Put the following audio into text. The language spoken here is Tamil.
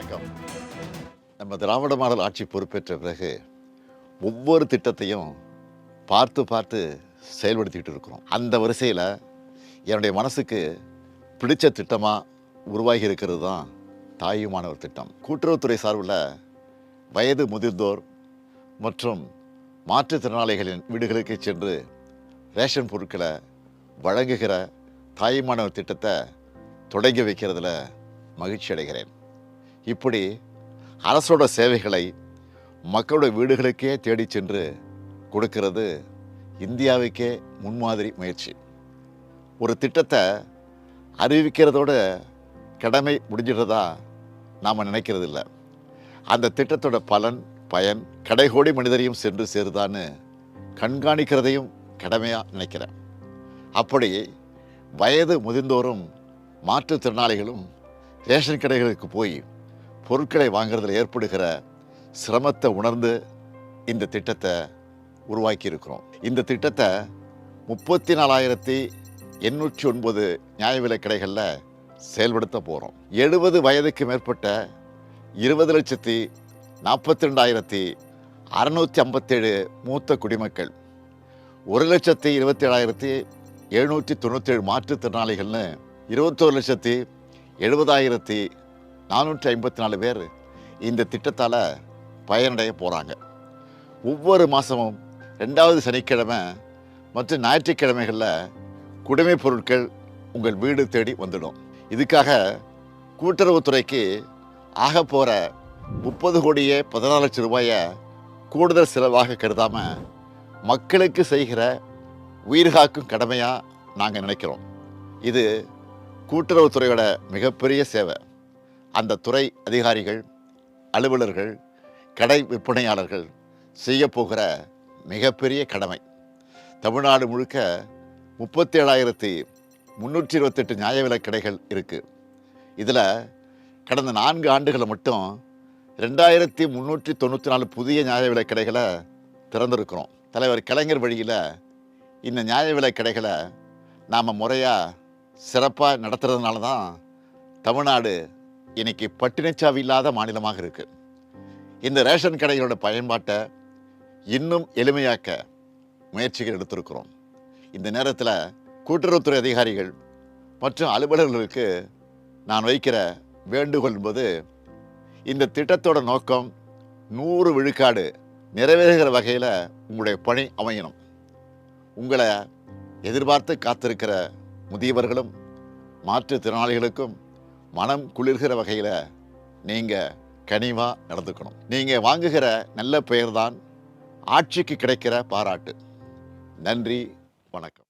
வணக்கம். நம்ம திராவிட மாடல் ஆட்சி பொறுப்பேற்ற பிறகு ஒவ்வொரு திட்டத்தையும் பார்த்து பார்த்து செயல்படுத்திக்கிட்டு இருக்கிறோம். அந்த வரிசையில் என்னுடைய மனசுக்கு பிடிச்ச திட்டமாக உருவாகி இருக்கிறது தான் தாயுமானவர் திட்டம். கூட்டுறவுத்துறை சார்பில் வயது முதிர்ந்தோர் மற்றும் மாற்றுத்திறனாளிகளின் வீடுகளுக்கு சென்று ரேஷன் பொருட்களை வழங்குகிற தாயுமானவர் திட்டத்தை தொடங்கி வைக்கிறதுல மகிழ்ச்சி அடைகிறேன். இப்படி அரசோட சேவைகளை மக்களோட வீடுகளுக்கே தேடி சென்று கொடுக்கிறது இந்தியாவுக்கே முன்மாதிரி முயற்சி. ஒரு திட்டத்தை அறிவிக்கிறதோட கடமை முடிஞ்சிடுறதா நாம் நினைக்கிறது இல்லை. அந்த திட்டத்தோட பயன் கடைகோடி மனிதரையும் சென்று சேருதான்னு கண்காணிக்கிறதையும் கடமையாக நினைக்கிறேன். அப்படி வயது முதிர்ந்தோரும் மாற்றுத்திறனாளிகளும் ரேஷன் கடைகளுக்கு போய் பொருட்களை வாங்குறதுல ஏற்படுகிற சிரமத்தை உணர்ந்து இந்த திட்டத்தை உருவாக்கி இருக்கிறோம். இந்த திட்டத்தை 34,809 நியாய விலைக் கடைகளில் செயல்படுத்த போகிறோம். 70 வயதுக்கு மேற்பட்ட 20,42,657 மூத்த குடிமக்கள், 1,27,797 மாற்றுத்திறனாளிகள்னு 21,70,454 பேர் இந்த திட்டத்தால் பயனடைய போகிறாங்க. ஒவ்வொரு மாதமும் 2வது சனிக்கிழமை மற்றும் ஞாயிற்றுக்கிழமைகளில் குடிமைப் பொருட்கள் உங்கள் வீடு தேடி வந்துடும். இதுக்காக கூட்டுறவுத்துறைக்கு ஆக போகிற 30,14,00,000 ரூபாயை கூடுதல் செலவாக கருதாமல் மக்களுக்கு செய்கிற உயிர்காக்கும் கடமையாக நாங்கள் நினைக்கிறோம். இது கூட்டுறவுத்துறையோட மிகப்பெரிய சேவை. அந்த துறை அதிகாரிகள், அலுவலர்கள், கடை விற்பனையாளர்கள் செய்ய போகிற மிகப்பெரிய கடமை. தமிழ்நாடு முழுக்க 37,328 நியாய விலைக் கடைகள் இருக்குது. இதில் கடந்த 4 ஆண்டுகளை மட்டும் 2,394 புதிய நியாய விலைக் கடைகளை திறந்திருக்கிறோம். தலைவர் கலைஞர் வழியில் இந்த நியாய விலைக் கடைகளை நாம் முறையாக சிறப்பாக நடத்துறதுனால தான் தமிழ்நாடு இன்னைக்கு பட்டினிச்சாவி இல்லாத மாநிலமாக இருக்குது. இந்த ரேஷன் கடைகளோட பயன்பாட்டை இன்னும் எளிமையாக்க முயற்சிகள் எடுத்திருக்கிறோம். இந்த நேரத்தில் கூட்டுறவுத்துறை அதிகாரிகள் மற்றும் அலுவலர்களுக்கு நான் வைக்கிற வேண்டுகோள் என்பது, இந்த திட்டத்தோட நோக்கம் 100 விழுக்காடு நிறைவேறுகிற வகையில் உங்களுடைய பணி அமையணும். உங்களை எதிர்பார்த்து காத்திருக்கிற முதியவர்களும் மாற்றுத்திறனாளிகளுக்கும் மனம் குளிர்கிற வகையில் நீங்கள் கனிவாக நடந்துக்கணும். நீங்கள் வாங்குகிற நல்ல பெயர்தான் ஆட்சிக்கு கிடைக்கிற பாராட்டு. நன்றி, வணக்கம்.